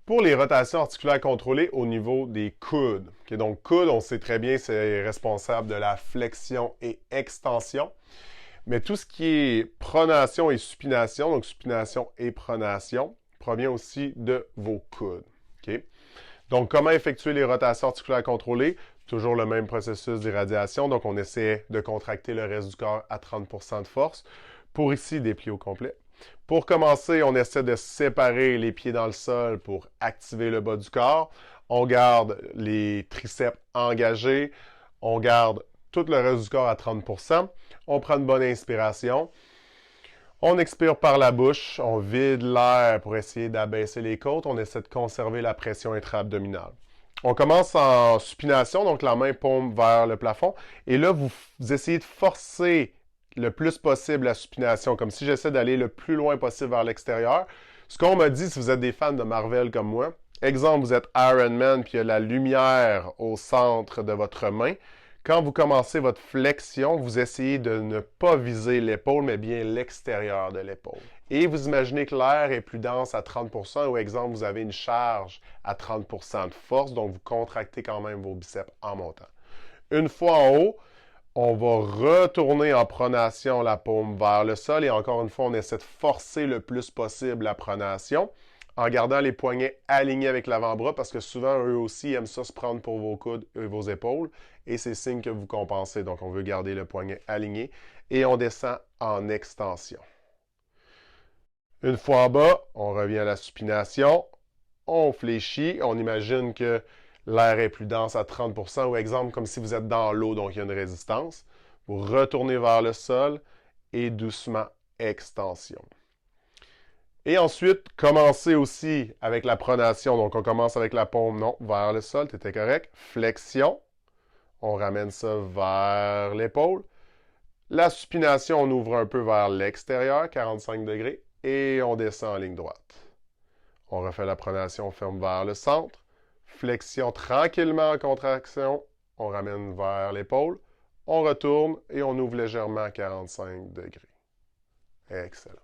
Pour les rotations articulaires contrôlées au niveau des coudes. Okay, donc, coude, on sait très bien, c'est responsable de la flexion et extension. Mais tout ce qui est pronation et supination, donc supination et pronation, provient aussi de vos coudes. Okay? Donc, comment effectuer les rotations articulaires contrôlées? Toujours le même processus d'irradiation. Donc, on essaie de contracter le reste du corps à 30% de force. Pour ici, déplier au complet. Pour commencer, on essaie de séparer les pieds dans le sol pour activer le bas du corps. On garde les triceps engagés. On garde tout le reste du corps à 30%. On prend une bonne inspiration. On expire par la bouche. On vide l'air pour essayer d'abaisser les côtes. On essaie de conserver la pression intra-abdominale. On commence en supination, donc la main paume vers le plafond. Et là, vous essayez de forcer le plus possible la supination, comme si j'essaie d'aller le plus loin possible vers l'extérieur. Ce qu'on m'a dit, si vous êtes des fans de Marvel comme moi, exemple, vous êtes Iron Man, puis il y a la lumière au centre de votre main. Quand vous commencez votre flexion, vous essayez de ne pas viser l'épaule, mais bien l'extérieur de l'épaule. Et vous imaginez que l'air est plus dense à 30%, ou exemple, vous avez une charge à 30% de force, donc vous contractez quand même vos biceps en montant. Une fois en haut, on va retourner en pronation la paume vers le sol et encore une fois, on essaie de forcer le plus possible la pronation en gardant les poignets alignés avec l'avant-bras parce que souvent, eux aussi aiment ça se prendre pour vos coudes et vos épaules et c'est signe que vous compensez. Donc, on veut garder le poignet aligné et on descend en extension. Une fois en bas, on revient à la supination, on fléchit, on imagine que l'air est plus dense à 30%, ou exemple, comme si vous êtes dans l'eau, donc il y a une résistance. Vous retournez vers le sol et doucement extension. Et ensuite, commencez aussi avec la pronation. Donc, on commence avec la paume, non, vers le sol, tu étais correct. Flexion, on ramène ça vers l'épaule. La supination, on ouvre un peu vers l'extérieur, 45 degrés, et on descend en ligne droite. On refait la pronation, on ferme vers le centre. Flexion tranquillement en contraction. On ramène vers l'épaule. On retourne et on ouvre légèrement à 45 degrés. Excellent.